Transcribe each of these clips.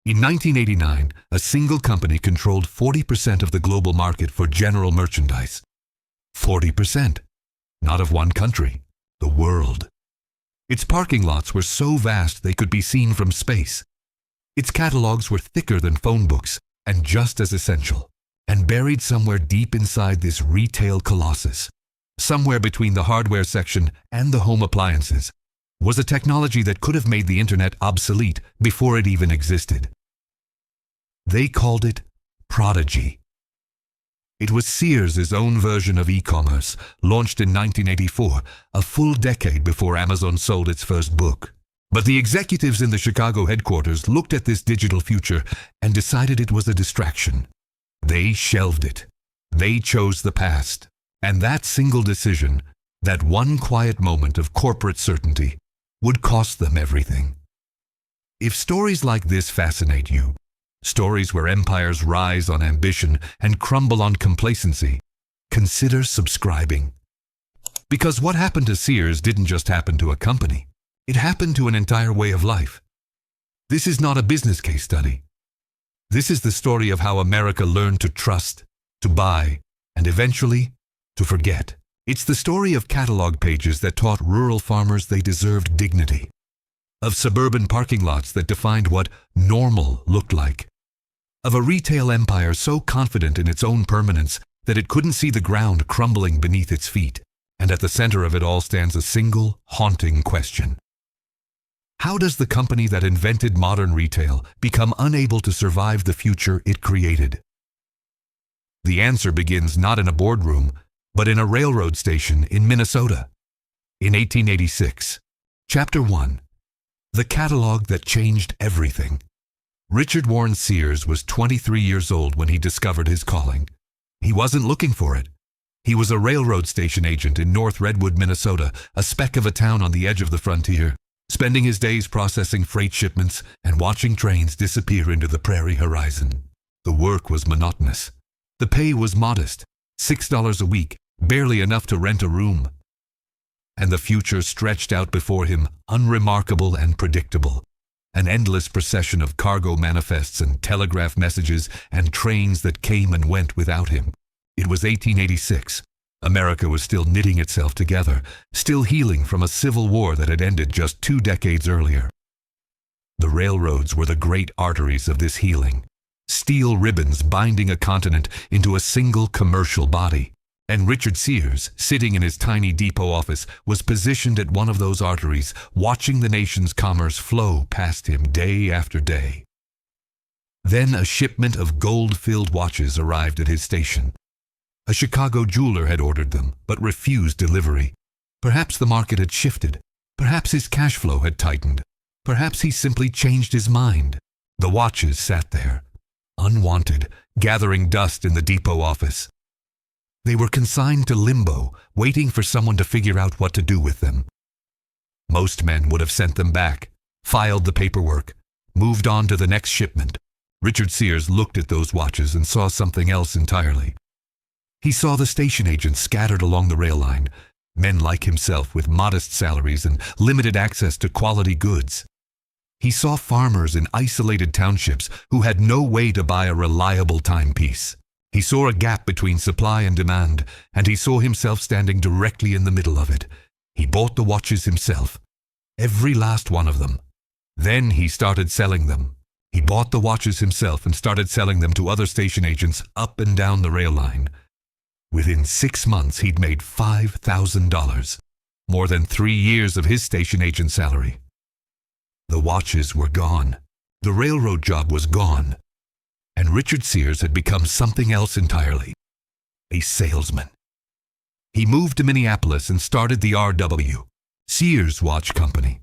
In 1989, a single company controlled 40% of the global market for general merchandise. 40%. Not of one country, the world. Its parking lots were so vast they could be seen from space. Its catalogs were thicker than phone books and just as essential. And buried somewhere deep inside this retail colossus, somewhere between the hardware section and the home appliances, was a technology that could have made the internet obsolete before it even existed. They called it Prodigy. It was Sears' own version of e-commerce, launched in 1984, a full decade before Amazon sold its first book. But the executives in the Chicago headquarters looked at this digital future and decided it was a distraction. They shelved it. They chose the past. And that single decision, that one quiet moment of corporate certainty, would cost them everything. If stories like this fascinate you, stories where empires rise on ambition and crumble on complacency, consider subscribing. Because what happened to Sears didn't just happen to a company. It happened to an entire way of life. This is not a business case study. This is the story of how America learned to trust, to buy, and eventually, to forget. It's the story of catalog pages that taught rural farmers they deserved dignity, of suburban parking lots that defined what normal looked like, of a retail empire so confident in its own permanence that it couldn't see the ground crumbling beneath its feet. And at the center of it all stands a single, haunting question. How does the company that invented modern retail become unable to survive the future it created? The answer begins not in a boardroom, but in a railroad station in Minnesota. In 1886, Chapter 1, The Catalog That Changed Everything. Richard Warren Sears was 23 years old when he discovered his calling. He wasn't looking for it. He was a railroad station agent in North Redwood, Minnesota, a speck of a town on the edge of the frontier, spending his days processing freight shipments and watching trains disappear into the prairie horizon. The work was monotonous. The pay was modest, $6 a week, barely enough to rent a room. And the future stretched out before him, unremarkable and predictable. An endless procession of cargo manifests and telegraph messages and trains that came and went without him. It was 1886. America was still knitting itself together, still healing from a civil war that had ended just 2 decades earlier. The railroads were the great arteries of this healing, steel ribbons binding a continent into a single commercial body. And Richard Sears, sitting in his tiny depot office, was positioned at one of those arteries, watching the nation's commerce flow past him day after day. Then a shipment of gold-filled watches arrived at his station. A Chicago jeweler had ordered them, but refused delivery. Perhaps the market had shifted. Perhaps his cash flow had tightened. Perhaps he simply changed his mind. The watches sat there, unwanted, gathering dust in the depot office. They were consigned to limbo, waiting for someone to figure out what to do with them. Most men would have sent them back, filed the paperwork, moved on to the next shipment. Richard Sears looked at those watches and saw something else entirely. He saw the station agents scattered along the rail line, men like himself with modest salaries and limited access to quality goods. He saw farmers in isolated townships who had no way to buy a reliable timepiece. He saw a gap between supply and demand, and he saw himself standing directly in the middle of it. He bought the watches himself, every last one of them. Then he started selling them. He bought the watches himself and started selling them to other station agents up and down the rail line. Within 6 months, he'd made $5,000, more than 3 years of his station agent salary. The watches were gone. The railroad job was gone. And Richard Sears had become something else entirely, a salesman. He moved to Minneapolis and started the R.W. Sears Watch Company.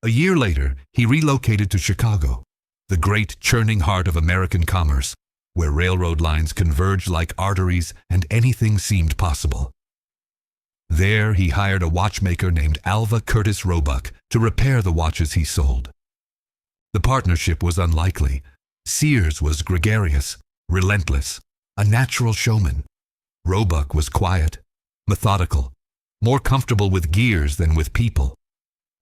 A year later, he relocated to Chicago, the great churning heart of American commerce, where railroad lines converged like arteries and anything seemed possible. There, he hired a watchmaker named Alva Curtis Roebuck to repair the watches he sold. The partnership was unlikely. Sears was gregarious, relentless, a natural showman. Roebuck was quiet, methodical, more comfortable with gears than with people.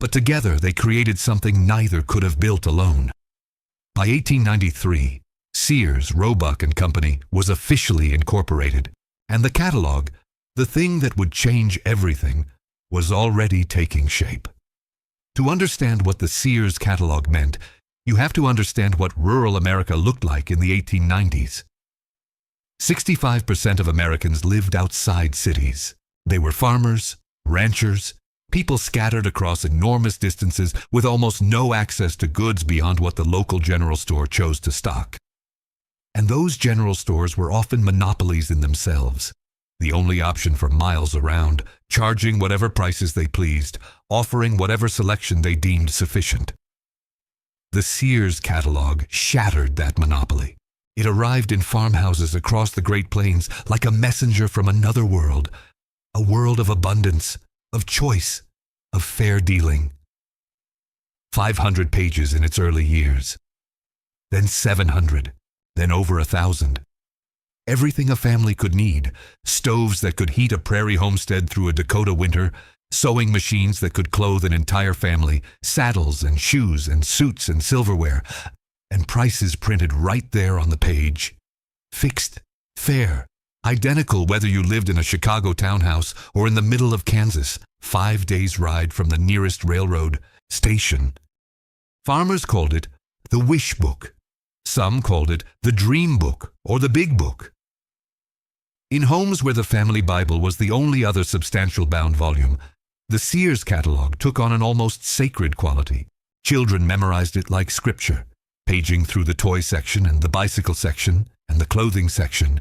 But together they created something neither could have built alone. By 1893, Sears, Roebuck and Company was officially incorporated, and the catalog, the thing that would change everything, was already taking shape. To understand what the Sears Catalog meant, you have to understand what rural America looked like in the 1890s. 65% of Americans lived outside cities. They were farmers, ranchers, people scattered across enormous distances with almost no access to goods beyond what the local general store chose to stock. And those general stores were often monopolies in themselves, the only option for miles around, charging whatever prices they pleased, offering whatever selection they deemed sufficient. The Sears Catalog shattered that monopoly. It arrived in farmhouses across the Great Plains like a messenger from another world, a world of abundance, of choice, of fair dealing. 500 pages in its early years, then 700, then over 1,000. Everything a family could need: stoves that could heat a prairie homestead through a Dakota winter, sewing machines that could clothe an entire family, saddles and shoes and suits and silverware, and prices printed right there on the page. Fixed, fair, identical whether you lived in a Chicago townhouse or in the middle of Kansas, 5 days' ride from the nearest railroad station. Farmers called it the Wish Book. Some called it the Dream Book or the Big Book. In homes where the family Bible was the only other substantial bound volume, the Sears Catalog took on an almost sacred quality. Children memorized it like scripture, paging through the toy section and the bicycle section and the clothing section,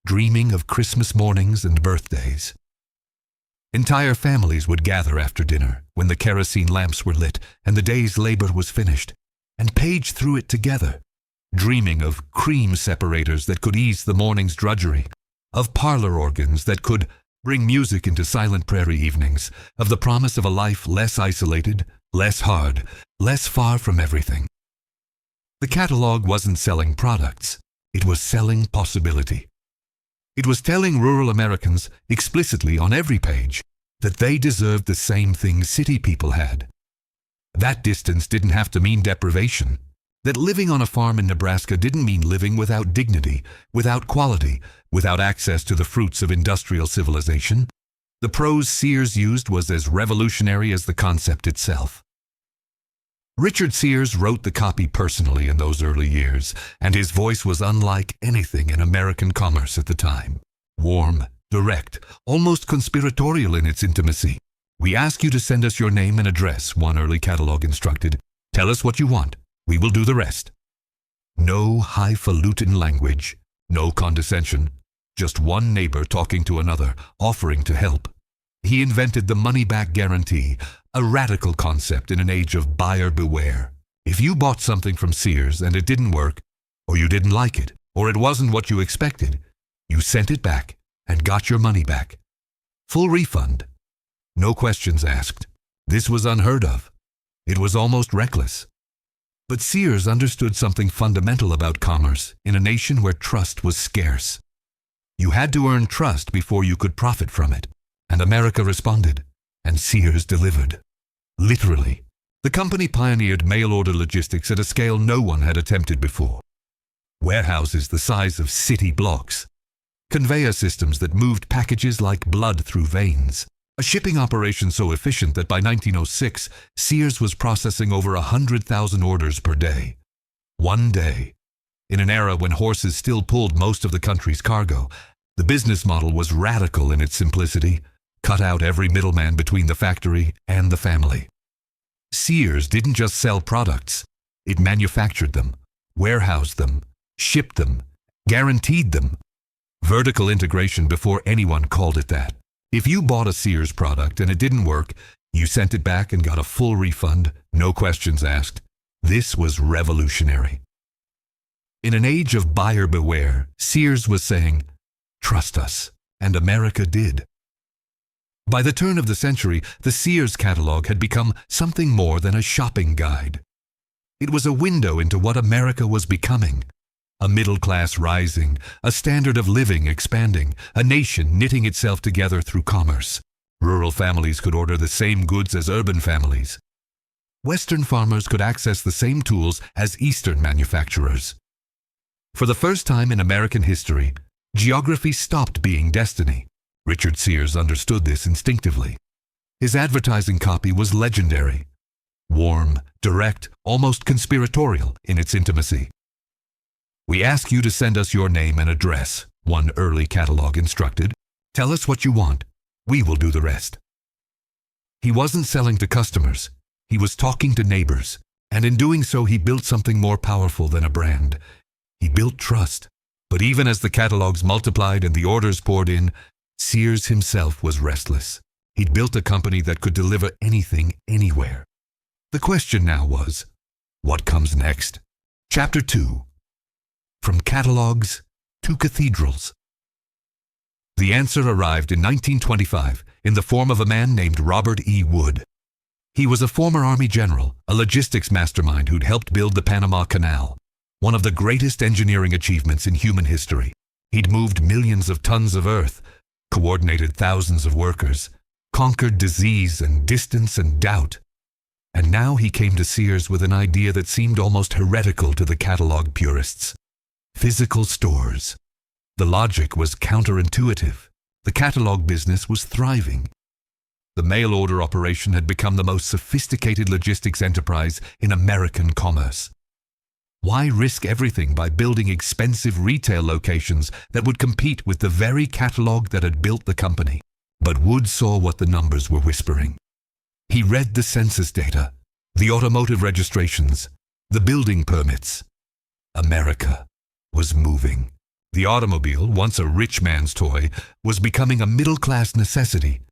dreaming of Christmas mornings and birthdays. Entire families would gather after dinner, when the kerosene lamps were lit and the day's labor was finished, and page through it together, dreaming of cream separators that could ease the morning's drudgery, of parlor organs that could bring music into silent prairie evenings, of the promise of a life less isolated, less hard, less far from everything. The catalog wasn't selling products. It was selling possibility. It was telling rural Americans explicitly on every page that they deserved the same things city people had. That distance didn't have to mean deprivation. That living on a farm in Nebraska didn't mean living without dignity, without quality, without access to the fruits of industrial civilization. The prose Sears used was as revolutionary as the concept itself. Richard Sears wrote the copy personally in those early years, and his voice was unlike anything in American commerce at the time. Warm, direct, almost conspiratorial in its intimacy. "We ask you to send us your name and address," one early catalog instructed. "Tell us what you want. We will do the rest." No highfalutin language, no condescension, just one neighbor talking to another, offering to help. He invented the money-back guarantee, a radical concept in an age of buyer beware. If you bought something from Sears and it didn't work, or you didn't like it, or it wasn't what you expected, you sent it back and got your money back. Full refund. No questions asked. This was unheard of. It was almost reckless. But Sears understood something fundamental about commerce in a nation where trust was scarce. You had to earn trust before you could profit from it. And America responded, and Sears delivered. Literally. The company pioneered mail-order logistics at a scale no one had attempted before. Warehouses the size of city blocks. Conveyor systems that moved packages like blood through veins. A shipping operation so efficient that by 1906, Sears was processing over 100,000 orders per day. One day. In an era when horses still pulled most of the country's cargo, the business model was radical in its simplicity. Cut out every middleman between the factory and the family. Sears didn't just sell products. It manufactured them, warehoused them, shipped them, guaranteed them. Vertical integration before anyone called it that. If you bought a Sears product and it didn't work, you sent it back and got a full refund, no questions asked. This was revolutionary. In an age of buyer beware, Sears was saying, "Trust us," and America did. By the turn of the century, the Sears Catalog had become something more than a shopping guide. It was a window into what America was becoming. A middle class rising, a standard of living expanding, a nation knitting itself together through commerce. Rural families could order the same goods as urban families. Western farmers could access the same tools as Eastern manufacturers. For the first time in American history, geography stopped being destiny. Richard Sears understood this instinctively. His advertising copy was legendary. Warm, direct, almost conspiratorial in its intimacy. "We ask you to send us your name and address," one early catalog instructed. "Tell us what you want. We will do the rest." He wasn't selling to customers. He was talking to neighbors. And in doing so, he built something more powerful than a brand. He built trust. But even as the catalogs multiplied and the orders poured in, Sears himself was restless. He'd built a company that could deliver anything, anywhere. The question now was, what comes next? Chapter 2. From Catalogs to Cathedrals. The answer arrived in 1925 in the form of a man named Robert E. Wood. He was a former Army general, a logistics mastermind who'd helped build the Panama Canal, one of the greatest engineering achievements in human history. He'd moved millions of tons of earth, coordinated thousands of workers, conquered disease and distance and doubt. And now he came to Sears with an idea that seemed almost heretical to the catalog purists. Physical stores. The logic was counterintuitive. The catalog business was thriving. The mail order operation had become the most sophisticated logistics enterprise in American commerce. Why risk everything by building expensive retail locations that would compete with the very catalog that had built the company? But Wood saw what the numbers were whispering. He read the census data, the automotive registrations, the building permits. America was moving. The automobile, once a rich man's toy, was becoming a middle-class necessity.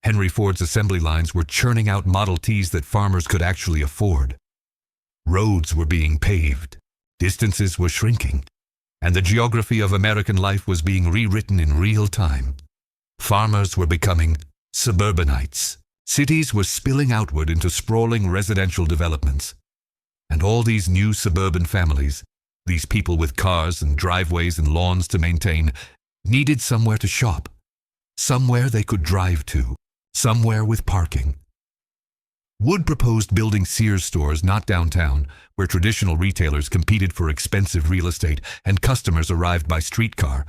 Henry Ford's assembly lines were churning out Model Ts that farmers could actually afford. Roads were being paved, distances were shrinking, and the geography of American life was being rewritten in real time. Farmers were becoming suburbanites. Cities were spilling outward into sprawling residential developments. And all these new suburban families, these people with cars and driveways and lawns to maintain, needed somewhere to shop, somewhere they could drive to, somewhere with parking. Wood proposed building Sears stores not downtown, where traditional retailers competed for expensive real estate and customers arrived by streetcar,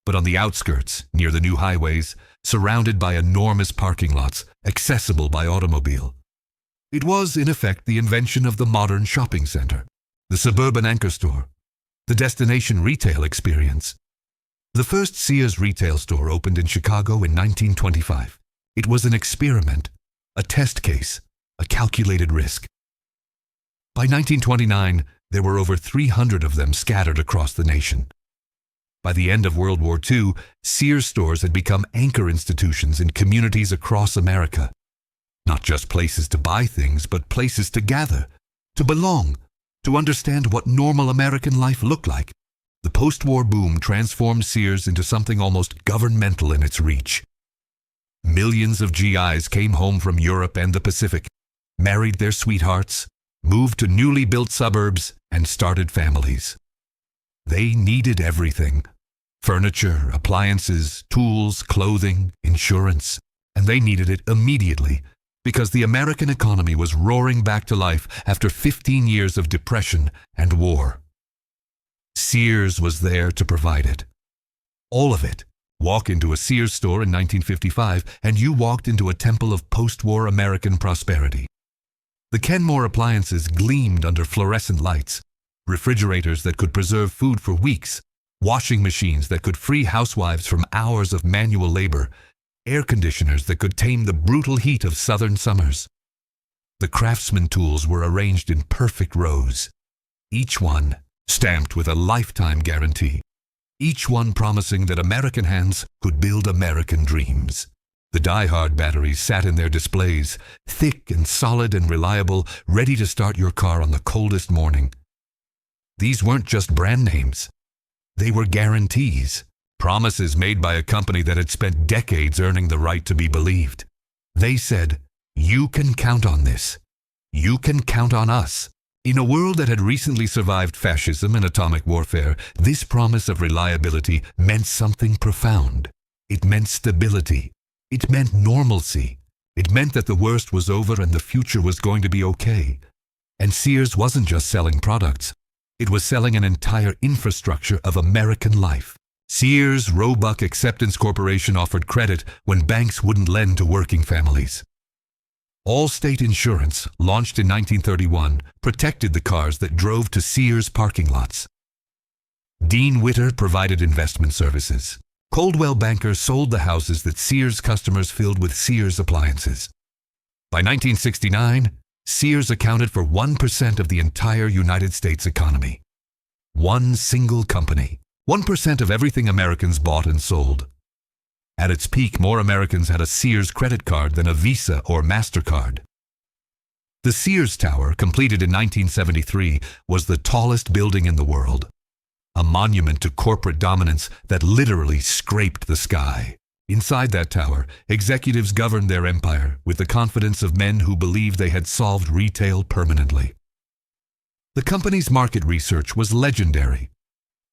but on the outskirts, near the new highways, surrounded by enormous parking lots, accessible by automobile. It was, in effect, the invention of the modern shopping center, the suburban anchor store, the destination retail experience. The first Sears retail store opened in Chicago in 1925. It was an experiment, a test case, a calculated risk. By 1929, there were over 300 of them scattered across the nation. By the end of World War II, Sears stores had become anchor institutions in communities across America. Not just places to buy things, but places to gather, to belong, to understand what normal American life looked like. The post-war boom transformed Sears into something almost governmental in its reach. Millions of GIs came home from Europe and the Pacific, married their sweethearts, moved to newly built suburbs, and started families. They needed everything: furniture, appliances, tools, clothing, insurance, and they needed it immediately because the American economy was roaring back to life after 15 years of depression and war. Sears was there to provide it. All of it. Walk into a Sears store in 1955 and you walked into a temple of post-war American prosperity. The Kenmore appliances gleamed under fluorescent lights, refrigerators that could preserve food for weeks, washing machines that could free housewives from hours of manual labor, air conditioners that could tame the brutal heat of southern summers. The Craftsman tools were arranged in perfect rows, each one stamped with a lifetime guarantee, each one promising that American hands could build American dreams. The die-hard batteries sat in their displays, thick and solid and reliable, ready to start your car on the coldest morning. These weren't just brand names. They were guarantees, promises made by a company that had spent decades earning the right to be believed. They said, "You can count on this. You can count on us." In a world that had recently survived fascism and atomic warfare, this promise of reliability meant something profound. It meant stability. It meant normalcy. It meant that the worst was over and the future was going to be okay. And Sears wasn't just selling products. It was selling an entire infrastructure of American life. Sears Roebuck Acceptance Corporation offered credit when banks wouldn't lend to working families. Allstate Insurance, launched in 1931, protected the cars that drove to Sears parking lots. Dean Witter provided investment services. Coldwell Banker sold the houses that Sears customers filled with Sears appliances. By 1969, Sears accounted for 1% of the entire United States economy. One single company. 1% of everything Americans bought and sold. At its peak, more Americans had a Sears credit card than a Visa or MasterCard. The Sears Tower, completed in 1973, was the tallest building in the world. A monument to corporate dominance that literally scraped the sky. Inside that tower, executives governed their empire with the confidence of men who believed they had solved retail permanently. The company's market research was legendary.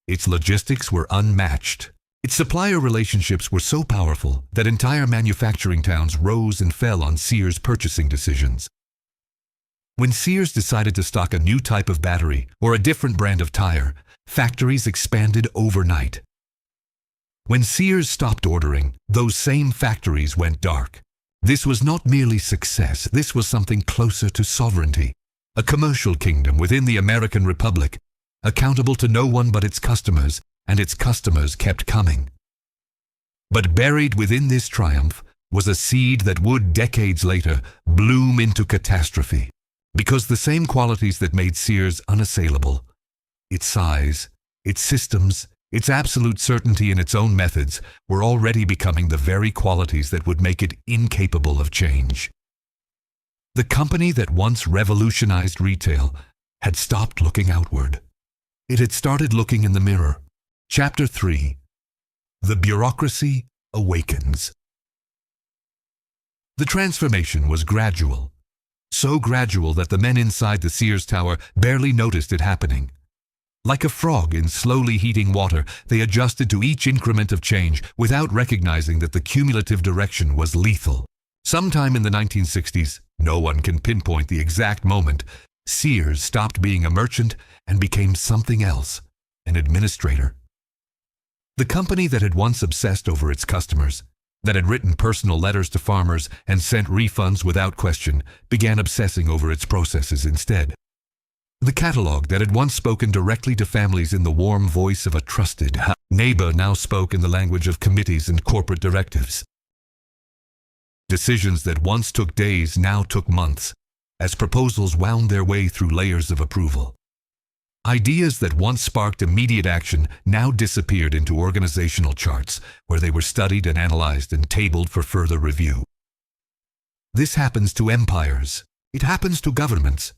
Its logistics were unmatched. Its supplier relationships were so powerful that entire manufacturing towns rose and fell on Sears' purchasing decisions. When Sears decided to stock a new type of battery or a different brand of tire, factories expanded overnight. When Sears stopped ordering, those same factories went dark. This was not merely success, this was something closer to sovereignty. A commercial kingdom within the American Republic, accountable to no one but its customers, and its customers kept coming. But buried within this triumph was a seed that would, decades later, bloom into catastrophe. Because the same qualities that made Sears unassailable, its size, its systems, its absolute certainty in its own methods, were already becoming the very qualities that would make it incapable of change. The company that once revolutionized retail had stopped looking outward. It had started looking in the mirror. Chapter 3. The Bureaucracy Awakens. The transformation was gradual. So gradual that the men inside the Sears Tower barely noticed it happening. Like a frog in slowly heating water, they adjusted to each increment of change without recognizing that the cumulative direction was lethal. Sometime in the 1960s, no one can pinpoint the exact moment, Sears stopped being a merchant and became something else, an administrator. The company that had once obsessed over its customers, that had written personal letters to farmers and sent refunds without question, began obsessing over its processes instead. The catalog that had once spoken directly to families in the warm voice of a trusted neighbor now spoke in the language of committees and corporate directives. Decisions that once took days now took months, as proposals wound their way through layers of approval. Ideas that once sparked immediate action now disappeared into organizational charts, where they were studied and analyzed and tabled for further review. This happens to empires. It happens to governments.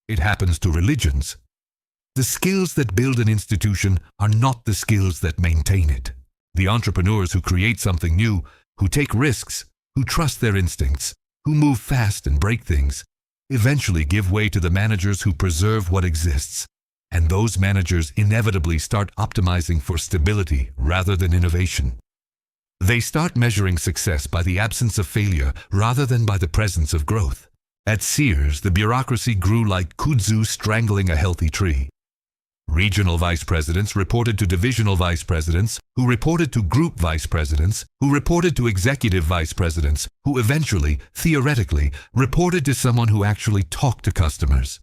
It happens to religions. The skills that build an institution are not the skills that maintain it. The entrepreneurs who create something new, who take risks, who trust their instincts, who move fast and break things, eventually give way to the managers who preserve what exists. And those managers inevitably start optimizing for stability rather than innovation. They start measuring success by the absence of failure rather than by the presence of growth. At Sears, the bureaucracy grew like kudzu strangling a healthy tree. Regional vice presidents reported to divisional vice presidents, who reported to group vice presidents, who reported to executive vice presidents, who eventually, theoretically, reported to someone who actually talked to customers.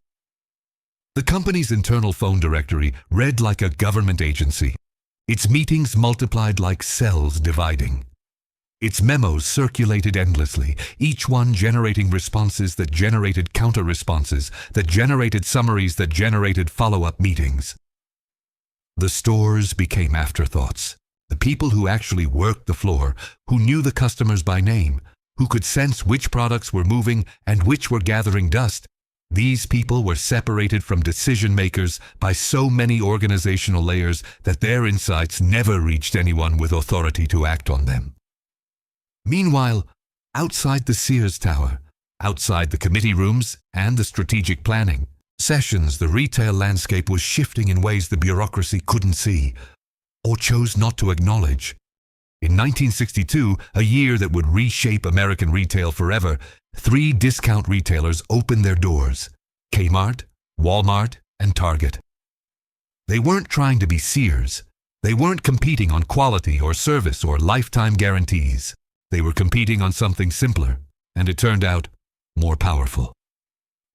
The company's internal phone directory read like a government agency. Its meetings multiplied like cells dividing. Its memos circulated endlessly, each one generating responses that generated counter-responses, that generated summaries that generated follow-up meetings. The stores became afterthoughts. The people who actually worked the floor, who knew the customers by name, who could sense which products were moving and which were gathering dust, these people were separated from decision-makers by so many organizational layers that their insights never reached anyone with authority to act on them. Meanwhile, outside the Sears Tower, outside the committee rooms and the strategic planning sessions, the retail landscape was shifting in ways the bureaucracy couldn't see or chose not to acknowledge. In 1962, a year that would reshape American retail forever, 3 discount retailers opened their doors: Kmart, Walmart, and Target. They weren't trying to be Sears. They weren't competing on quality or service or lifetime guarantees. They were competing on something simpler, and it turned out more powerful: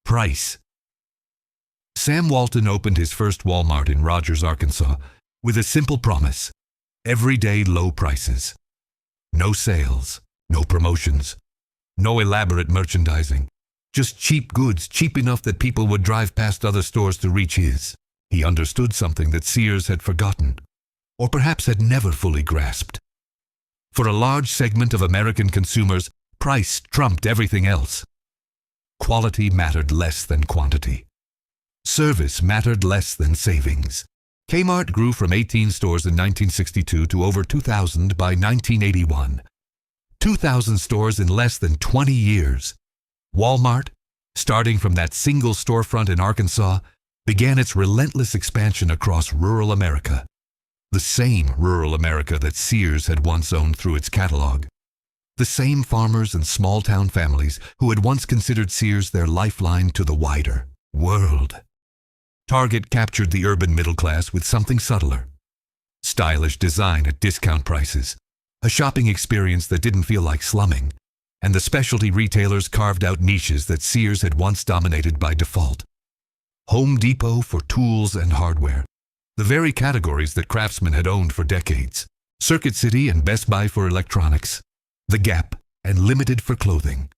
price. Sam Walton opened his first Walmart in Rogers, Arkansas, with a simple promise: everyday low prices. No sales, no promotions, no elaborate merchandising. Just cheap goods, cheap enough that people would drive past other stores to reach his. He understood something that Sears had forgotten, or perhaps had never fully grasped. For a large segment of American consumers, price trumped everything else. Quality mattered less than quantity. Service mattered less than savings. Kmart grew from 18 stores in 1962 to over 2,000 by 1981. 2,000 stores in less than 20 years. Walmart, starting from that single storefront in Arkansas, began its relentless expansion across rural America. The same rural America that Sears had once owned through its catalog. The same farmers and small-town families who had once considered Sears their lifeline to the wider world. Target captured the urban middle class with something subtler: stylish design at discount prices, a shopping experience that didn't feel like slumming, and the specialty retailers carved out niches that Sears had once dominated by default. Home Depot for tools and hardware, the very categories that craftsmen had owned for decades. Circuit City and Best Buy for electronics, The Gap and Limited for clothing.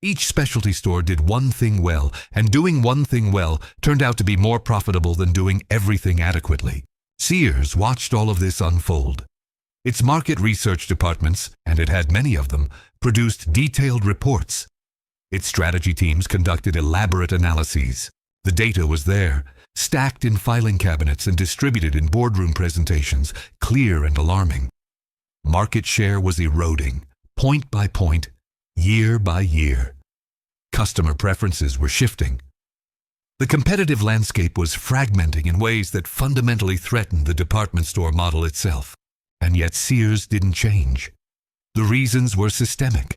Each specialty store did one thing well, and doing one thing well turned out to be more profitable than doing everything adequately. Sears watched all of this unfold. Its market research departments, and it had many of them, produced detailed reports. Its strategy teams conducted elaborate analyses. The data was there, stacked in filing cabinets and distributed in boardroom presentations, clear and alarming. Market share was eroding, point by point, year by year. Customer preferences were shifting. The competitive landscape was fragmenting in ways that fundamentally threatened the department store model itself. And yet Sears didn't change. The reasons were systemic.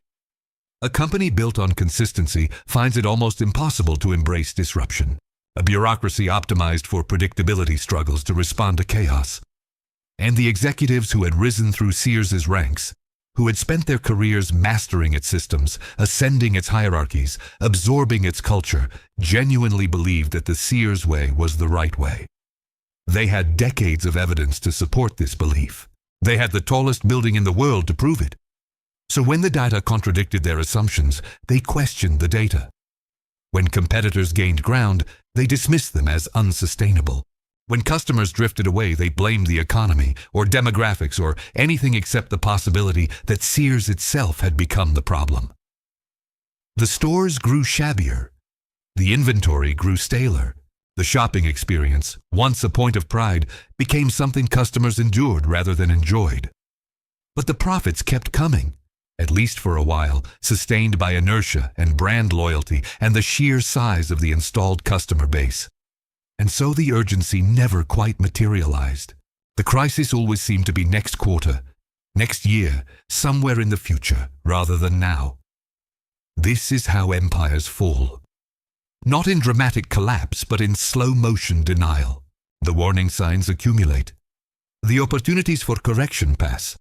A company built on consistency finds it almost impossible to embrace disruption. A bureaucracy optimized for predictability struggles to respond to chaos. And the executives who had risen through Sears's ranks, who had spent their careers mastering its systems, ascending its hierarchies, absorbing its culture, genuinely believed that the Sears way was the right way. They had decades of evidence to support this belief. They had the tallest building in the world to prove it. So when the data contradicted their assumptions, they questioned the data. When competitors gained ground, they dismissed them as unsustainable. When customers drifted away, they blamed the economy or demographics or anything except the possibility that Sears itself had become the problem. The stores grew shabbier. The inventory grew staler. The shopping experience, once a point of pride, became something customers endured rather than enjoyed. But the profits kept coming, at least for a while, sustained by inertia and brand loyalty and the sheer size of the installed customer base. And so the urgency never quite materialized. The crisis always seemed to be next quarter, next year, somewhere in the future, rather than now. This is how empires fall. Not in dramatic collapse, but in slow-motion denial. The warning signs accumulate. The opportunities for correction pass.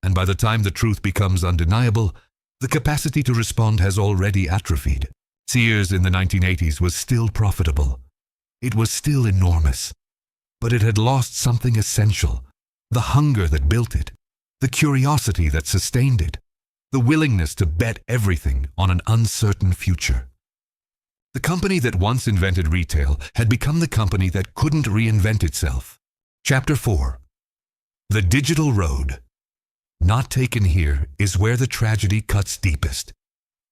And by the time the truth becomes undeniable, the capacity to respond has already atrophied. Sears in the 1980s was still profitable. It was still enormous. But it had lost something essential: the hunger that built it, the curiosity that sustained it, the willingness to bet everything on an uncertain future. The company that once invented retail had become the company that couldn't reinvent itself. Chapter 4. The Digital Road. Not taken here is where the tragedy cuts deepest.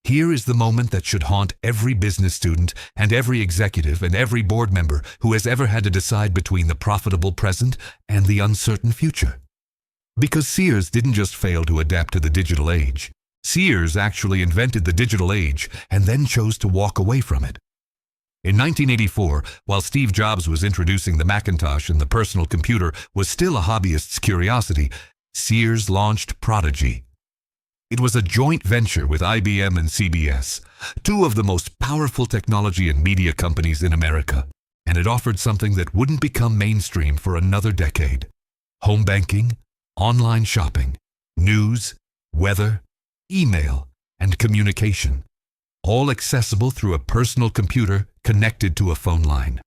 Here is the moment that should haunt every business student and every executive and every board member who has ever had to decide between the profitable present and the uncertain future. Because Sears didn't just fail to adapt to the digital age. Sears actually invented the digital age and then chose to walk away from it. In 1984, while Steve Jobs was introducing the Macintosh and the personal computer was still a hobbyist's curiosity, Sears launched Prodigy. It was a joint venture with IBM and CBS, two of the most powerful technology and media companies in America, and it offered something that wouldn't become mainstream for another decade: home banking, online shopping, news, weather, email, and communication, all accessible through a personal computer connected to a phone line.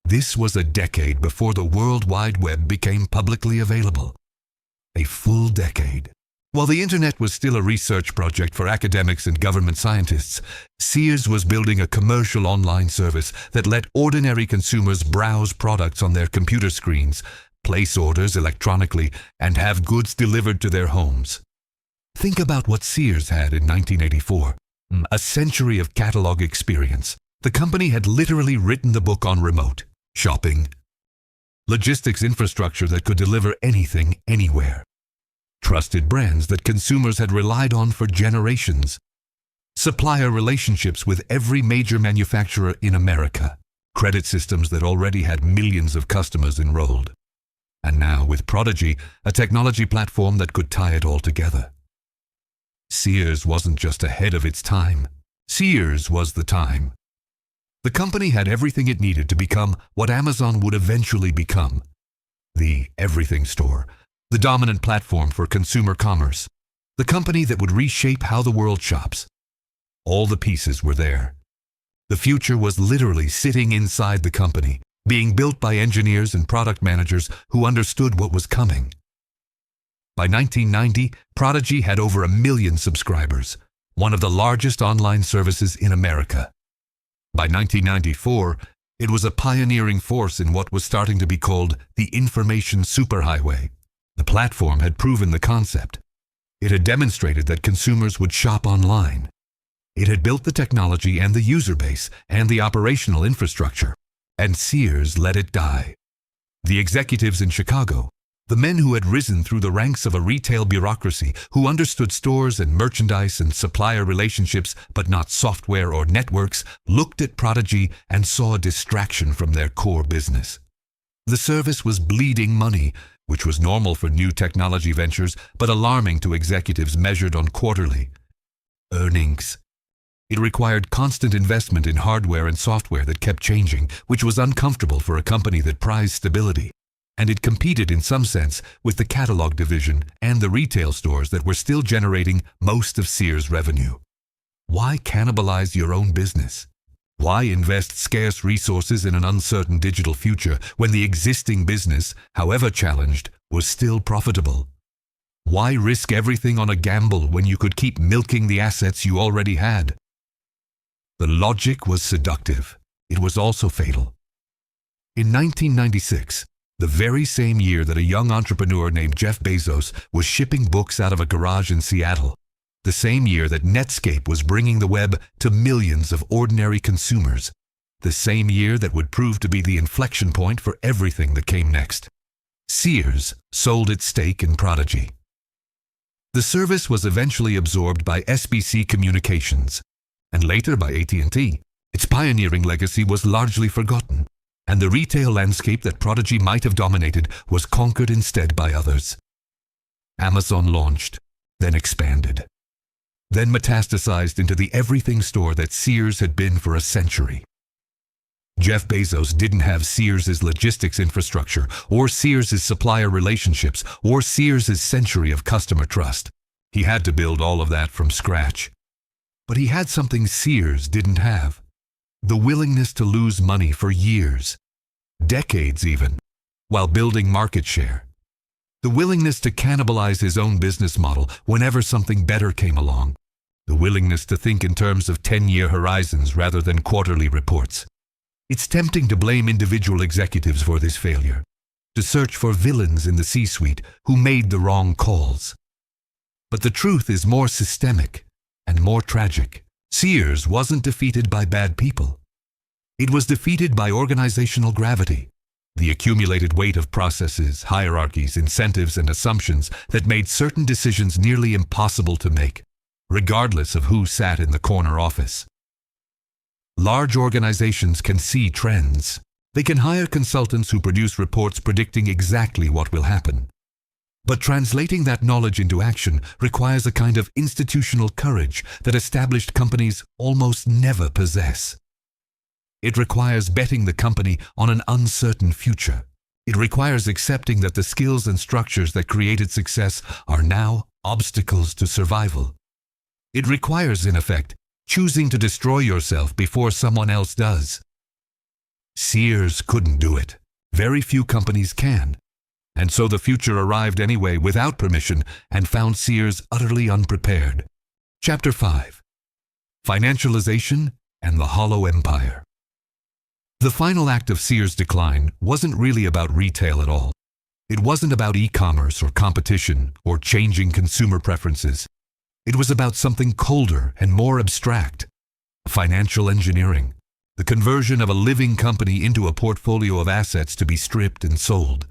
This was a decade before the World Wide Web became publicly available. A full decade. While the internet was still a research project for academics and government scientists, Sears was building a commercial online service that let ordinary consumers browse products on their computer screens, place orders electronically, and have goods delivered to their homes. Think about what Sears had in 1984. A century of catalog experience. The company had literally written the book on remote shopping. Logistics infrastructure that could deliver anything, anywhere. Trusted brands that consumers had relied on for generations. Supplier relationships with every major manufacturer in America. Credit systems that already had millions of customers enrolled. And now, with Prodigy, a technology platform that could tie it all together. Sears wasn't just ahead of its time. Sears was the time. The company had everything it needed to become what Amazon would eventually become. The everything store, the dominant platform for consumer commerce, the company that would reshape how the world shops. All the pieces were there. The future was literally sitting inside the company, being built by engineers and product managers who understood what was coming. By 1990, Prodigy had over 1 million subscribers, one of the largest online services in America. By 1994, it was a pioneering force in what was starting to be called the information superhighway. The platform had proven the concept. It had demonstrated that consumers would shop online. It had built the technology and the user base and the operational infrastructure, and Sears let it die. The executives in Chicago, the men who had risen through the ranks of a retail bureaucracy, who understood stores and merchandise and supplier relationships but not software or networks, looked at Prodigy and saw a distraction from their core business. The service was bleeding money, which was normal for new technology ventures but alarming to executives measured on quarterly earnings. It required constant investment in hardware and software that kept changing, which was uncomfortable for a company that prized stability. And it competed in some sense with the catalog division and the retail stores that were still generating most of Sears' revenue. Why cannibalize your own business? Why invest scarce resources in an uncertain digital future when the existing business, however challenged, was still profitable? Why risk everything on a gamble when you could keep milking the assets you already had? The logic was seductive. It was also fatal. In 1996, the very same year that a young entrepreneur named Jeff Bezos was shipping books out of a garage in Seattle, the same year that Netscape was bringing the web to millions of ordinary consumers, the same year that would prove to be the inflection point for everything that came next, Sears sold its stake in Prodigy. The service was eventually absorbed by SBC Communications, and later by AT&T. Its pioneering legacy was largely forgotten, and the retail landscape that Prodigy might have dominated was conquered instead by others. Amazon launched, then expanded, then metastasized into the everything store that Sears had been for a century. Jeff Bezos didn't have Sears' logistics infrastructure, or Sears' supplier relationships, or Sears' century of customer trust. He had to build all of that from scratch. But he had something Sears didn't have: the willingness to lose money for years, decades even, while building market share. The willingness to cannibalize his own business model whenever something better came along. The willingness to think in terms of 10-year horizons rather than quarterly reports. It's tempting to blame individual executives for this failure, to search for villains in the C-suite who made the wrong calls. But the truth is more systemic and more tragic. Sears wasn't defeated by bad people. It was defeated by organizational gravity, the accumulated weight of processes, hierarchies, incentives, and assumptions that made certain decisions nearly impossible to make, regardless of who sat in the corner office. Large organizations can see trends. They can hire consultants who produce reports predicting exactly what will happen. But translating that knowledge into action requires a kind of institutional courage that established companies almost never possess. It requires betting the company on an uncertain future. It requires accepting that the skills and structures that created success are now obstacles to survival. It requires, in effect, choosing to destroy yourself before someone else does. Sears couldn't do it. Very few companies can. And so the future arrived anyway without permission and found Sears utterly unprepared. Chapter 5. Financialization and the Hollow Empire. The final act of Sears' decline wasn't really about retail at all. It wasn't about e-commerce or competition or changing consumer preferences. It was about something colder and more abstract: financial engineering, the conversion of a living company into a portfolio of assets to be stripped and sold.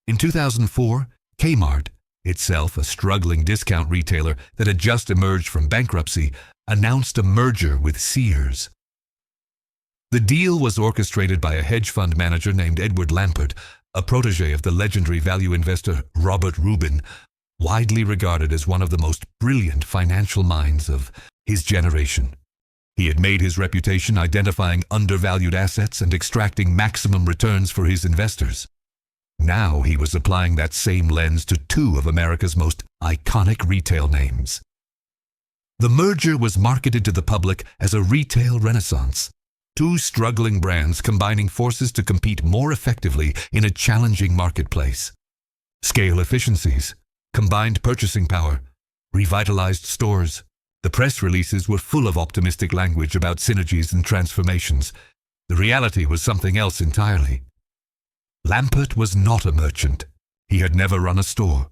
In 2004, Kmart, itself a struggling discount retailer that had just emerged from bankruptcy, announced a merger with Sears. The deal was orchestrated by a hedge fund manager named Edward Lampert, a protege of the legendary value investor Robert Rubin, widely regarded as one of the most brilliant financial minds of his generation. He had made his reputation identifying undervalued assets and extracting maximum returns for his investors. Now he was applying that same lens to two of America's most iconic retail names. The merger was marketed to the public as a retail renaissance. Two struggling brands combining forces to compete more effectively in a challenging marketplace. Scale efficiencies, combined purchasing power, revitalized stores. The press releases were full of optimistic language about synergies and transformations. The reality was something else entirely. Lampert was not a merchant. He had never run a store.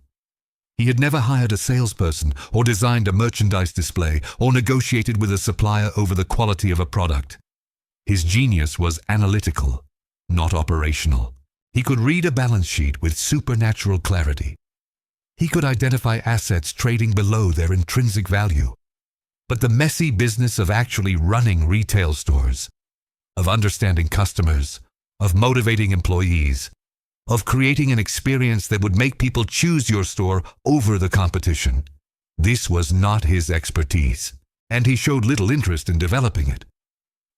He had never hired a salesperson or designed a merchandise display or negotiated with a supplier over the quality of a product. His genius was analytical, not operational. He could read a balance sheet with supernatural clarity. He could identify assets trading below their intrinsic value. But the messy business of actually running retail stores, of understanding customers, of motivating employees, of creating an experience that would make people choose your store over the competition. This was not his expertise, and he showed little interest in developing it.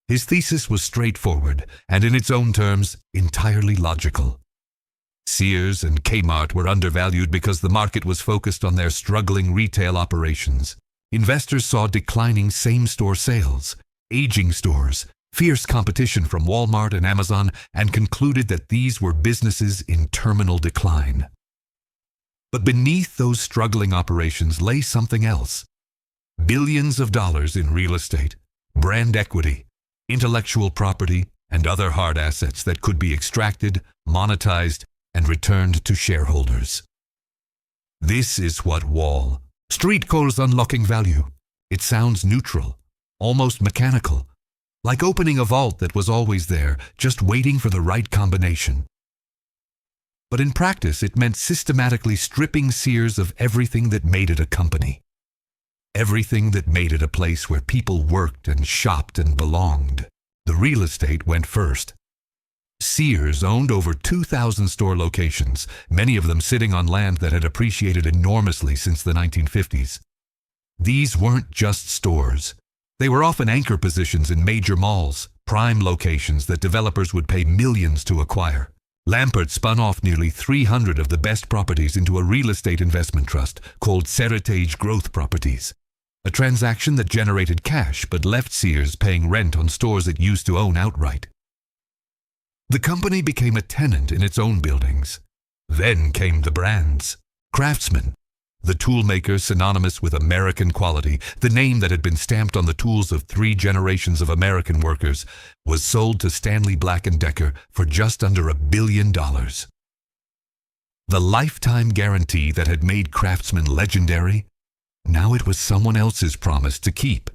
His thesis was straightforward and, in its own terms, entirely logical. Sears and Kmart were undervalued because the market was focused on their struggling retail operations. Investors saw declining same-store sales, aging stores, fierce competition from Walmart and Amazon, and concluded that these were businesses in terminal decline. But beneath those struggling operations lay something else: billions of dollars in real estate, brand equity, intellectual property, and other hard assets that could be extracted, monetized, and returned to shareholders. This is what Wall Street calls unlocking value. It sounds neutral, almost mechanical, like opening a vault that was always there, just waiting for the right combination. But in practice, it meant systematically stripping Sears of everything that made it a company. Everything that made it a place where people worked and shopped and belonged. The real estate went first. Sears owned over 2,000 store locations, many of them sitting on land that had appreciated enormously since the 1950s. These weren't just stores. They were often anchor positions in major malls, prime locations that developers would pay millions to acquire. Lampert spun off nearly 300 of the best properties into a real estate investment trust called Seritage Growth Properties, a transaction that generated cash but left Sears paying rent on stores it used to own outright. The company became a tenant in its own buildings. Then came the brands. Craftsman, the toolmaker synonymous with American quality, the name that had been stamped on the tools of 3 generations of American workers, was sold to Stanley Black & Decker for just under $1 billion. The lifetime guarantee that had made Craftsman legendary, now it was someone else's promise to keep.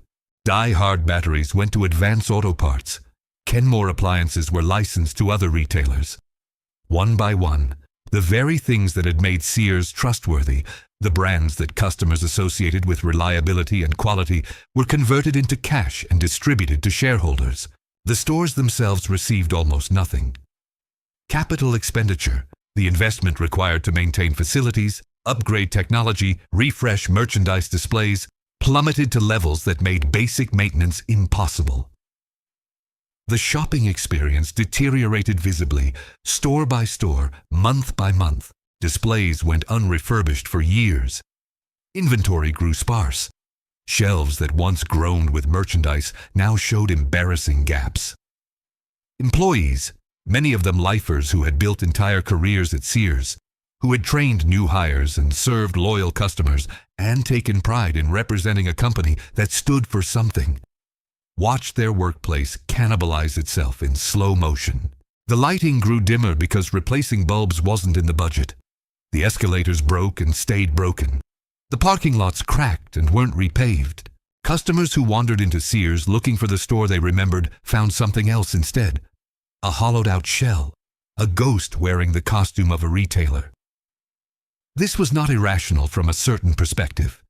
Die-Hard batteries went to Advance Auto Parts. Kenmore appliances were licensed to other retailers. One by one, the very things that had made Sears trustworthy, the brands that customers associated with reliability and quality, were converted into cash and distributed to shareholders. The stores themselves received almost nothing. Capital expenditure, the investment required to maintain facilities, Upgrade technology, refresh merchandise displays, plummeted to levels that made basic maintenance impossible. The shopping experience deteriorated visibly, store by store, month by month. Displays went unrefurbished for years. Inventory grew sparse. Shelves that once groaned with merchandise now showed embarrassing gaps. Employees, many of them lifers who had built entire careers at Sears, who had trained new hires and served loyal customers and taken pride in representing a company that stood for something, watched their workplace cannibalize itself in slow motion. The lighting grew dimmer because replacing bulbs wasn't in the budget. The escalators broke and stayed broken. The parking lots cracked and weren't repaved. Customers who wandered into Sears looking for the store they remembered found something else instead. A hollowed-out shell, a ghost wearing the costume of a retailer. This was not irrational from a certain perspective.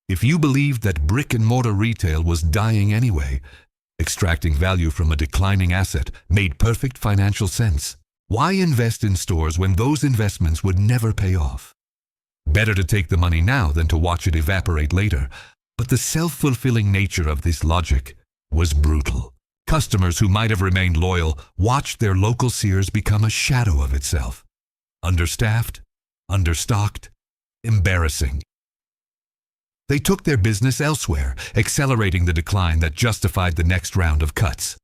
If you believed that brick-and-mortar retail was dying anyway, extracting value from a declining asset made perfect financial sense. Why invest in stores when those investments would never pay off? Better to take the money now than to watch it evaporate later. But the self-fulfilling nature of this logic was brutal. Customers who might have remained loyal watched their local Sears become a shadow of itself. Understaffed, understocked, embarrassing. They took their business elsewhere, accelerating the decline that justified the next round of cuts.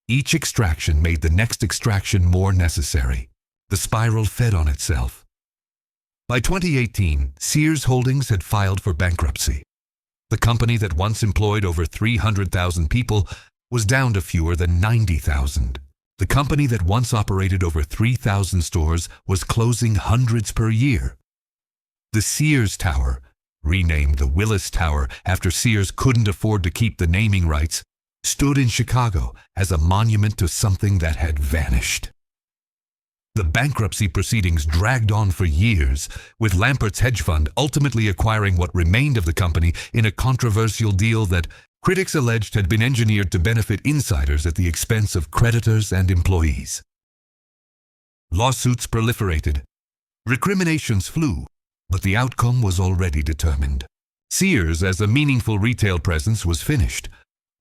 Each extraction made the next extraction more necessary. The spiral fed on itself. By 2018, Sears Holdings had filed for bankruptcy. The company that once employed over 300,000 people was down to fewer than 90,000. The company that once operated over 3,000 stores was closing hundreds per year. The Sears Tower, renamed the Willis Tower after Sears couldn't afford to keep the naming rights, stood in Chicago as a monument to something that had vanished. The bankruptcy proceedings dragged on for years, with Lampert's hedge fund ultimately acquiring what remained of the company in a controversial deal that critics alleged had been engineered to benefit insiders at the expense of creditors and employees. Lawsuits proliferated. Recriminations flew, but the outcome was already determined. Sears, as a meaningful retail presence, was finished.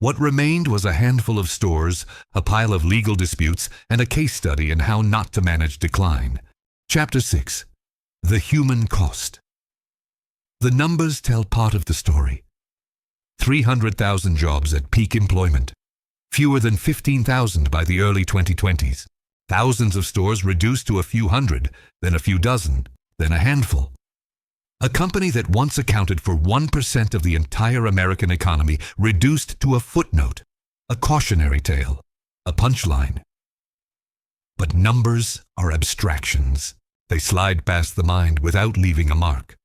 What remained was a handful of stores, a pile of legal disputes, and a case study in how not to manage decline. Chapter 6. The Human Cost. The numbers tell part of the story. 300,000 jobs at peak employment. Fewer than 15,000 by the early 2020s. Thousands of stores reduced to a few hundred, then a few dozen, then a handful. A company that once accounted for 1% of the entire American economy reduced to a footnote, a cautionary tale, a punchline. But numbers are abstractions. They slide past the mind without leaving a mark.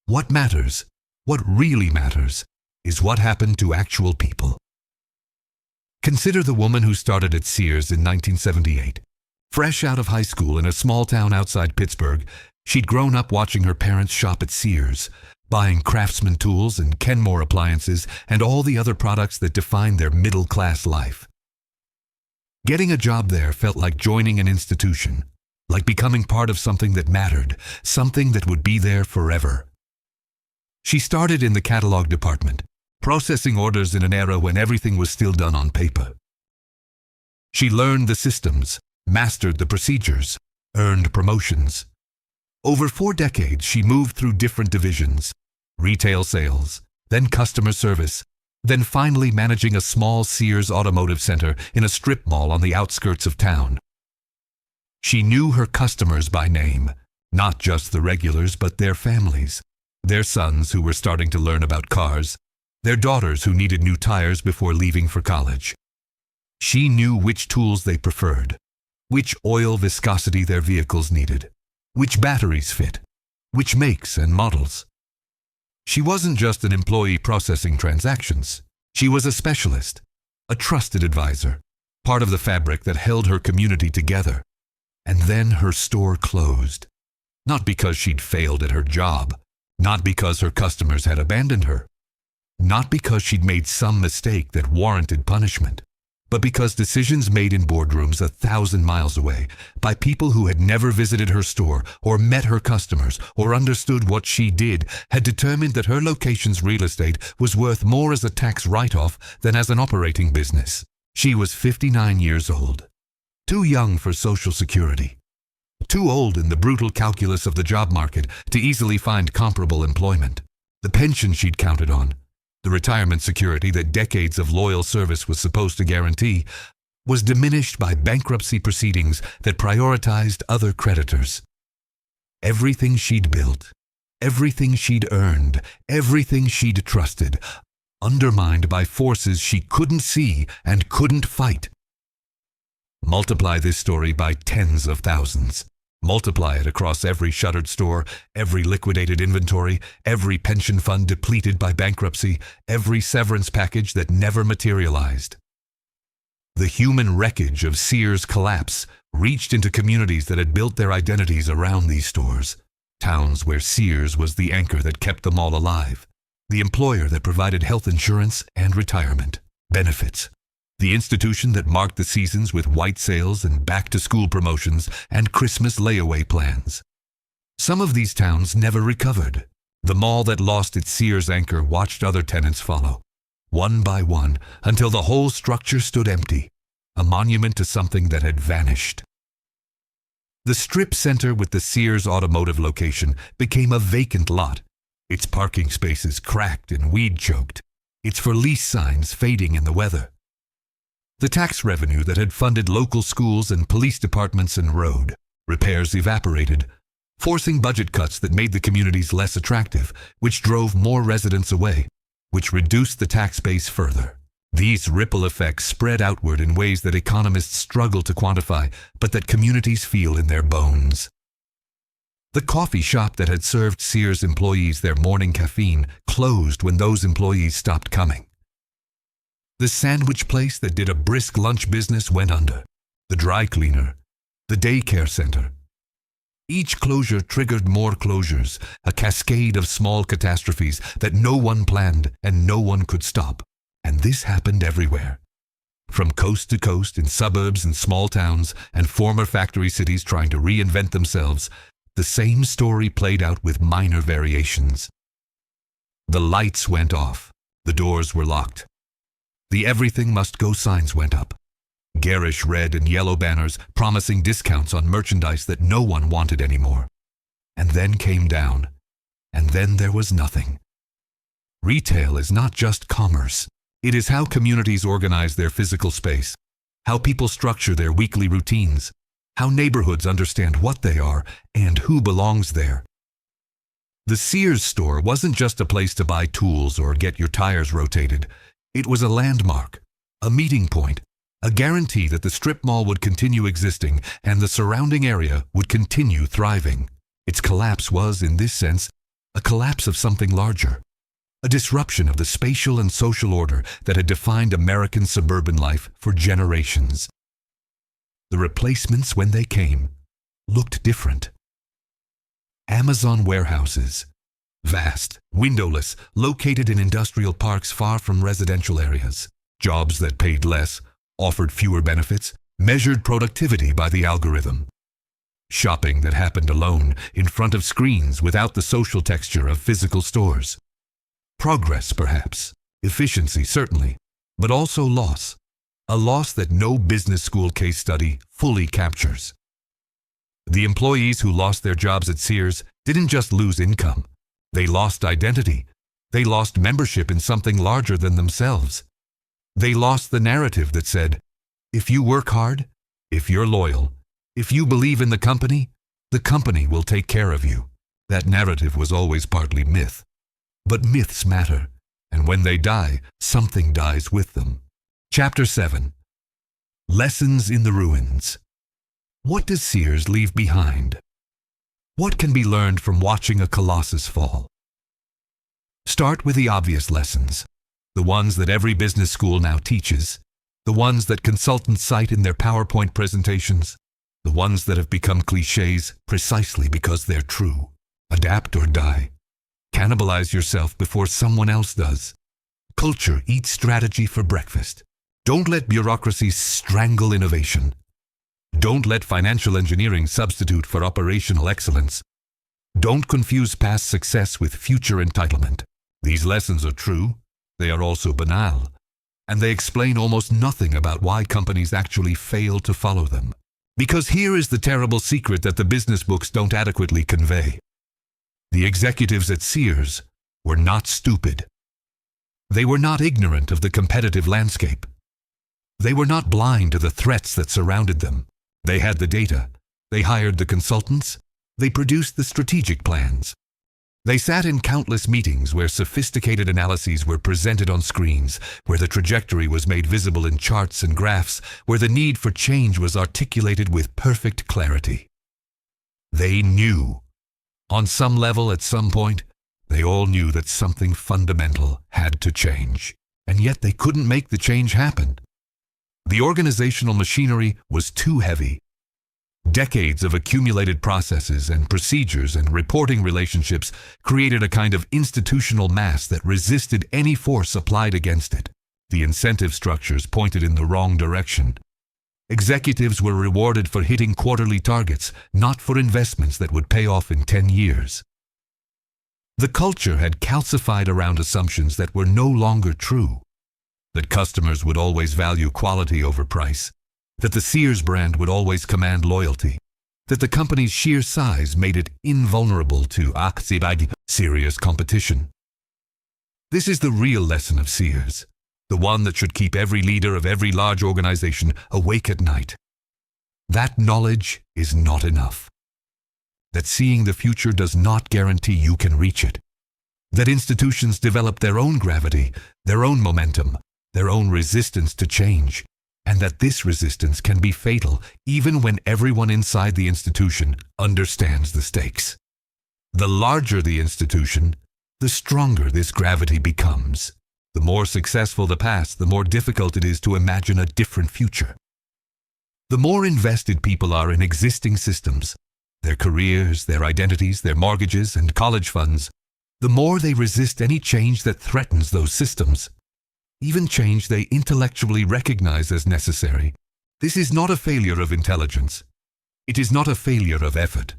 What matters, what really matters, is what happened to actual people. Consider the woman who started at Sears in 1978. Fresh out of high school in a small town outside Pittsburgh, she'd grown up watching her parents shop at Sears, buying Craftsman tools and Kenmore appliances and all the other products that defined their middle-class life. Getting a job there felt like joining an institution, like becoming part of something that mattered, something that would be there forever. She started in the catalog department, processing orders in an era when everything was still done on paper. She learned the systems, mastered the procedures, earned promotions. Over 4 decades, she moved through different divisions, retail sales, then customer service, then finally managing a small Sears automotive center in a strip mall on the outskirts of town. She knew her customers by name, not just the regulars, but their families, their sons who were starting to learn about cars, their daughters who needed new tires before leaving for college. She knew which tools they preferred, which oil viscosity their vehicles needed, which batteries fit, which makes and models. She wasn't just an employee processing transactions. She was a specialist, a trusted advisor, part of the fabric that held her community together. And then her store closed. Not because she'd failed at her job, not because her customers had abandoned her, not because she'd made some mistake that warranted punishment, but because decisions made in boardrooms 1,000 miles away by people who had never visited her store or met her customers or understood what she did had determined that her location's real estate was worth more as a tax write-off than as an operating business. She was 59 years old, too young for Social Security, too old in the brutal calculus of the job market to easily find comparable employment. The pension she'd counted on, the retirement security that decades of loyal service was supposed to guarantee, was diminished by bankruptcy proceedings that prioritized other creditors. Everything she'd built, everything she'd earned, everything she'd trusted, undermined by forces she couldn't see and couldn't fight. Multiply this story by tens of thousands. Multiply it across every shuttered store, every liquidated inventory, every pension fund depleted by bankruptcy, every severance package that never materialized. The human wreckage of Sears' collapse reached into communities that had built their identities around these stores, towns where Sears was the anchor that kept them all alive, the employer that provided health insurance and retirement benefits, the institution that marked the seasons with white sales and back-to-school promotions and Christmas layaway plans. Some of these towns never recovered. The mall that lost its Sears anchor watched other tenants follow, one by one, until the whole structure stood empty, a monument to something that had vanished. The strip center with the Sears automotive location became a vacant lot, its parking spaces cracked and weed-choked, its for-lease signs fading in the weather. The tax revenue that had funded local schools and police departments and road repairs evaporated, forcing budget cuts that made the communities less attractive, which drove more residents away, which reduced the tax base further. These ripple effects spread outward in ways that economists struggle to quantify, but that communities feel in their bones. The coffee shop that had served Sears employees their morning caffeine closed when those employees stopped coming. The sandwich place that did a brisk lunch business went under. The dry cleaner, the daycare center. Each closure triggered more closures, a cascade of small catastrophes that no one planned and no one could stop. And this happened everywhere. From coast to coast, in suburbs and small towns and former factory cities trying to reinvent themselves, the same story played out with minor variations. The lights went off. The doors were locked. The everything must go signs went up. Garish red and yellow banners promising discounts on merchandise that no one wanted anymore. And then came down. And then there was nothing. Retail is not just commerce. It is how communities organize their physical space, how people structure their weekly routines, how neighborhoods understand what they are and who belongs there. The Sears store wasn't just a place to buy tools or get your tires rotated. It was a landmark, a meeting point, a guarantee that the strip mall would continue existing and the surrounding area would continue thriving. Its collapse was, in this sense, a collapse of something larger, a disruption of the spatial and social order that had defined American suburban life for generations. The replacements, when they came, looked different. Amazon warehouses, vast, windowless, located in industrial parks far from residential areas. Jobs that paid less, offered fewer benefits, measured productivity by the algorithm. Shopping that happened alone, in front of screens without the social texture of physical stores. Progress, perhaps. Efficiency, certainly. But also loss. A loss that no business school case study fully captures. The employees who lost their jobs at Sears didn't just lose income. They lost identity. They lost membership in something larger than themselves. They lost the narrative that said, if you work hard, if you're loyal, if you believe in the company will take care of you. That narrative was always partly myth. But myths matter, and when they die, something dies with them. Chapter 7. Lessons in the Ruins. What does Sears leave behind? What can be learned from watching a colossus fall? Start with the obvious lessons, the ones that every business school now teaches, the ones that consultants cite in their PowerPoint presentations, the ones that have become cliches precisely because they're true. Adapt or die. Cannibalize yourself before someone else does. Culture eats strategy for breakfast. Don't let bureaucracy strangle innovation. Don't let financial engineering substitute for operational excellence. Don't confuse past success with future entitlement. These lessons are true. They are also banal. And they explain almost nothing about why companies actually fail to follow them. Because here is the terrible secret that the business books don't adequately convey. The executives at Sears were not stupid. They were not ignorant of the competitive landscape. They were not blind to the threats that surrounded them. They had the data. They hired the consultants. They produced the strategic plans. They sat in countless meetings where sophisticated analyses were presented on screens, where the trajectory was made visible in charts and graphs, where the need for change was articulated with perfect clarity. They knew. On some level, at some point, they all knew that something fundamental had to change, and yet they couldn't make the change happen. The organizational machinery was too heavy. Decades of accumulated processes and procedures and reporting relationships created a kind of institutional mass that resisted any force applied against it. The incentive structures pointed in the wrong direction. Executives were rewarded for hitting quarterly targets, not for investments that would pay off in 10 years. The culture had calcified around assumptions that were no longer true. That customers would always value quality over price. That the Sears brand would always command loyalty. That the company's sheer size made it invulnerable to serious competition. This is the real lesson of Sears, the one that should keep every leader of every large organization awake at night. That knowledge is not enough. That seeing the future does not guarantee you can reach it. That institutions develop their own gravity, their own momentum, their own resistance to change, and that this resistance can be fatal even when everyone inside the institution understands the stakes. The larger the institution, the stronger this gravity becomes. The more successful the past, the more difficult it is to imagine a different future. The more invested people are in existing systems, their careers, their identities, their mortgages, and college funds, the more they resist any change that threatens those systems. Even change they intellectually recognize as necessary. This is not a failure of intelligence. It is not a failure of effort.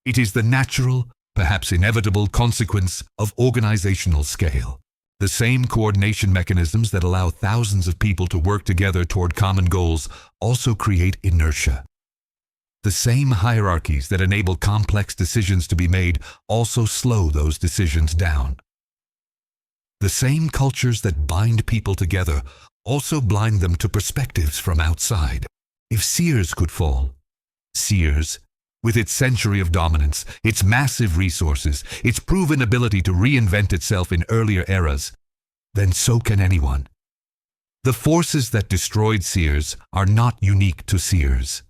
It is the natural, perhaps inevitable consequence of organizational scale. The same coordination mechanisms that allow thousands of people to work together toward common goals also create inertia. The same hierarchies that enable complex decisions to be made also slow those decisions down. The same cultures that bind people together also blind them to perspectives from outside. If Sears could fall, Sears, with its century of dominance, its massive resources, its proven ability to reinvent itself in earlier eras, then so can anyone. The forces that destroyed Sears are not unique to Sears.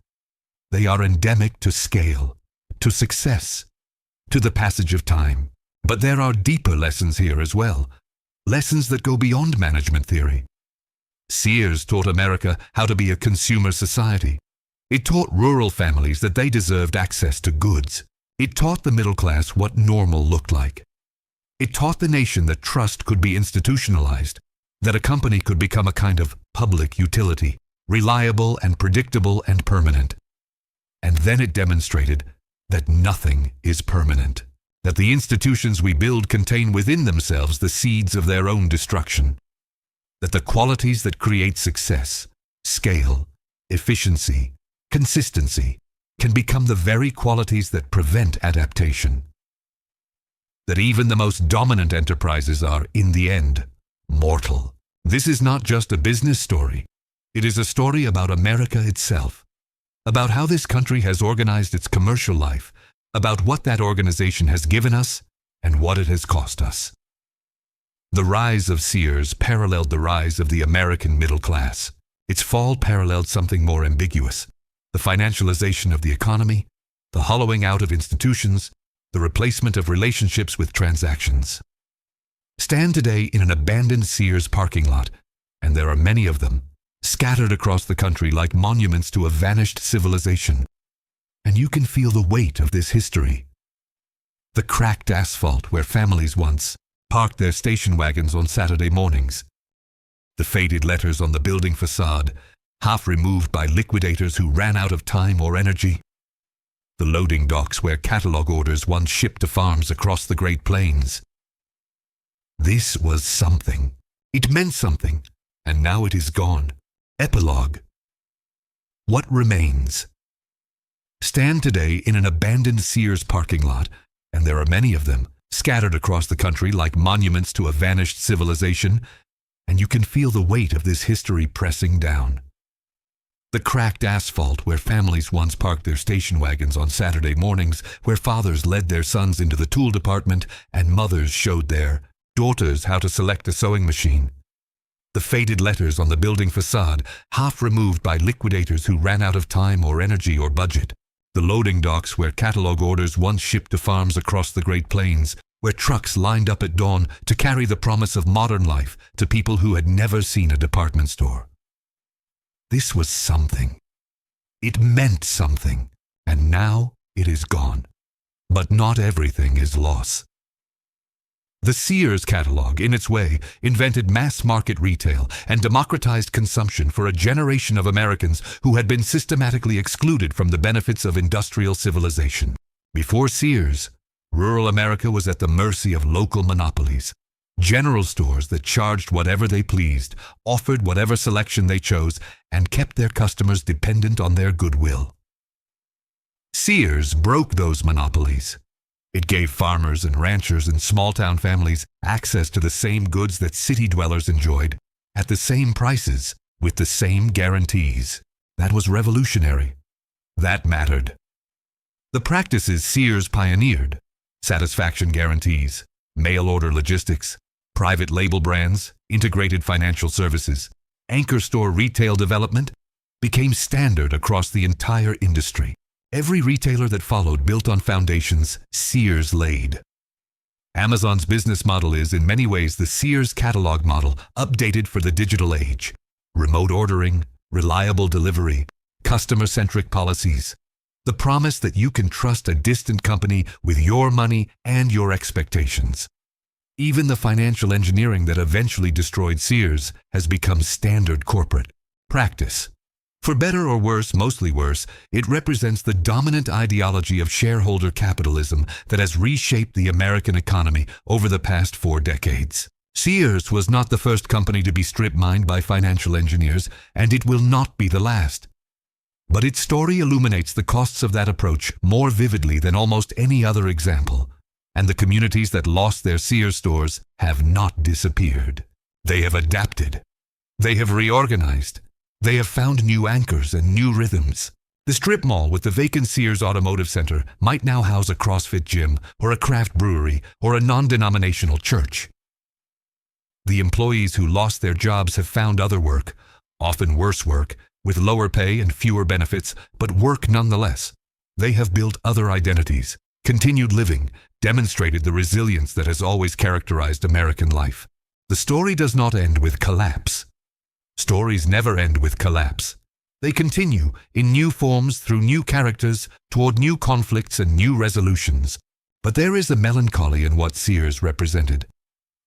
They are endemic to scale, to success, to the passage of time. But there are deeper lessons here as well. Lessons that go beyond management theory. Sears taught America how to be a consumer society. It taught rural families that they deserved access to goods. It taught the middle class what normal looked like. It taught the nation that trust could be institutionalized, that a company could become a kind of public utility, reliable and predictable and permanent. And then it demonstrated that nothing is permanent. That the institutions we build contain within themselves the seeds of their own destruction. That the qualities that create success, scale, efficiency, consistency, can become the very qualities that prevent adaptation. That even the most dominant enterprises are, in the end, mortal. This is not just a business story. It is a story about America itself, about how this country has organized its commercial life, about what that organization has given us and what it has cost us. The rise of Sears paralleled the rise of the American middle class. Its fall paralleled something more ambiguous: the financialization of the economy, the hollowing out of institutions, the replacement of relationships with transactions. Stand today in an abandoned Sears parking lot, and there are many of them, scattered across the country like monuments to a vanished civilization. And you can feel the weight of this history. The cracked asphalt where families once parked their station wagons on Saturday mornings. The faded letters on the building facade, half removed by liquidators who ran out of time or energy. The loading docks where catalog orders once shipped to farms across the Great Plains. This was something. It meant something, and now it is gone. Epilogue. What remains? Stand today in an abandoned Sears parking lot, and there are many of them, scattered across the country like monuments to a vanished civilization, and you can feel the weight of this history pressing down. The cracked asphalt where families once parked their station wagons on Saturday mornings, where fathers led their sons into the tool department and mothers showed their daughters how to select a sewing machine. The faded letters on the building facade, half removed by liquidators who ran out of time or energy or budget. The loading docks where catalog orders once shipped to farms across the Great Plains, where trucks lined up at dawn to carry the promise of modern life to people who had never seen a department store. This was something. It meant something, and now it is gone. But not everything is loss. The Sears Catalog, in its way, invented mass-market retail and democratized consumption for a generation of Americans who had been systematically excluded from the benefits of industrial civilization. Before Sears, rural America was at the mercy of local monopolies. General stores that charged whatever they pleased, offered whatever selection they chose, and kept their customers dependent on their goodwill. Sears broke those monopolies. It gave farmers and ranchers and small-town families access to the same goods that city dwellers enjoyed, at the same prices, with the same guarantees. That was revolutionary. That mattered. The practices Sears pioneered, satisfaction guarantees, mail-order logistics, private label brands, integrated financial services, anchor store retail development, became standard across the entire industry. Every retailer that followed built on foundations Sears laid. Amazon's business model is, in many ways, the Sears Catalog model, updated for the digital age. Remote ordering, reliable delivery, customer-centric policies. The promise that you can trust a distant company with your money and your expectations. Even the financial engineering that eventually destroyed Sears has become standard corporate practice. For better or worse, mostly worse, it represents the dominant ideology of shareholder capitalism that has reshaped the American economy over the past 4 decades. Sears was not the first company to be strip-mined by financial engineers, and it will not be the last. But its story illuminates the costs of that approach more vividly than almost any other example. And the communities that lost their Sears stores have not disappeared. They have adapted. They have reorganized. They have found new anchors and new rhythms. The strip mall with the vacant Sears Automotive Center might now house a CrossFit gym or a craft brewery or a non-denominational church. The employees who lost their jobs have found other work, often worse work, with lower pay and fewer benefits, but work nonetheless. They have built other identities, continued living, demonstrated the resilience that has always characterized American life. The story does not end with collapse. Stories never end with collapse. They continue in new forms through new characters toward new conflicts and new resolutions. But there is a melancholy in what Sears represented.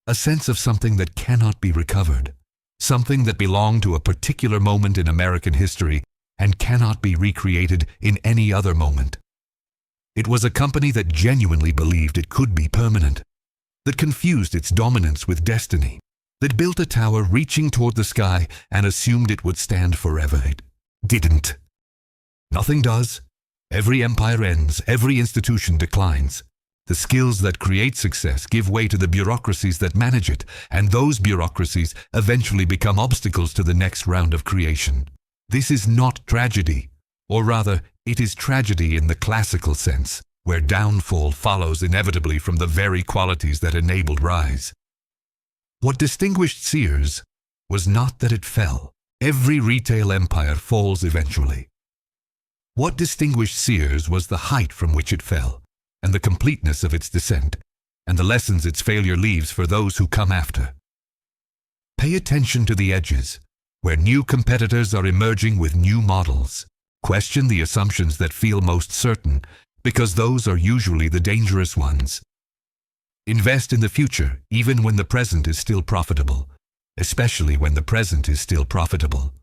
A sense of something that cannot be recovered. Something that belonged to a particular moment in American history and cannot be recreated in any other moment. It was a company that genuinely believed it could be permanent, that confused its dominance with destiny, that built a tower reaching toward the sky and assumed it would stand forever. It didn't. Nothing does. Every empire ends, every institution declines. The skills that create success give way to the bureaucracies that manage it, and those bureaucracies eventually become obstacles to the next round of creation. This is not tragedy, or rather, it is tragedy in the classical sense, where downfall follows inevitably from the very qualities that enabled rise. What distinguished Sears was not that it fell. Every retail empire falls eventually. What distinguished Sears was the height from which it fell, and the completeness of its descent, and the lessons its failure leaves for those who come after. Pay attention to the edges, where new competitors are emerging with new models. Question the assumptions that feel most certain, because those are usually the dangerous ones. Invest in the future, even when the present is still profitable. especially when the present is still profitable.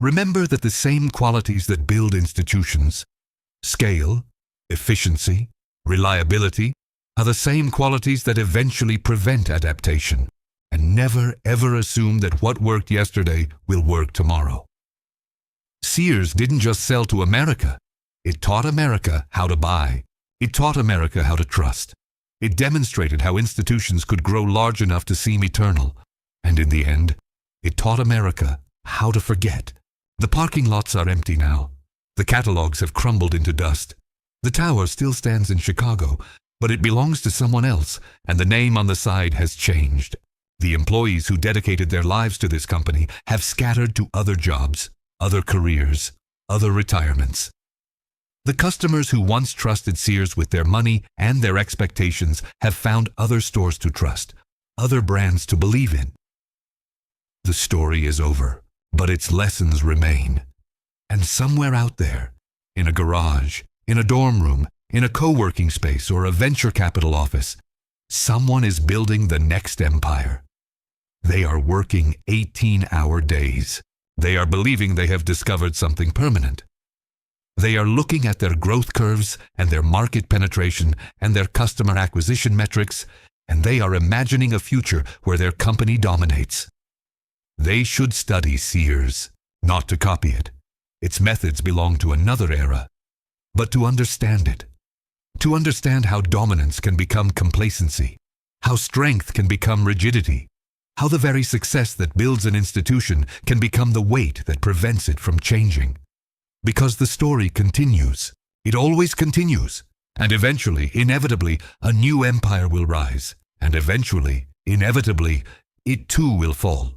Remember that the same qualities that build institutions, scale, efficiency, reliability, are the same qualities that eventually prevent adaptation, and never ever assume that what worked yesterday will work tomorrow. Sears didn't just sell to America. It taught America how to buy. It taught America how to trust. It demonstrated how institutions could grow large enough to seem eternal. And in the end, it taught America how to forget. The parking lots are empty now. The catalogs have crumbled into dust. The tower still stands in Chicago, but it belongs to someone else, and the name on the side has changed. The employees who dedicated their lives to this company have scattered to other jobs, other careers, other retirements. The customers who once trusted Sears with their money and their expectations have found other stores to trust, other brands to believe in. The story is over, but its lessons remain. And somewhere out there, in a garage, in a dorm room, in a co-working space or a venture capital office, someone is building the next empire. They are working 18-hour days. They are believing they have discovered something permanent. They are looking at their growth curves and their market penetration and their customer acquisition metrics, and they are imagining a future where their company dominates. They should study Sears, not to copy it. Its methods belong to another era, but to understand it. To understand how dominance can become complacency, how strength can become rigidity, how the very success that builds an institution can become the weight that prevents it from changing. Because the story continues. It always continues. And eventually, inevitably, a new empire will rise. And eventually, inevitably, it too will fall.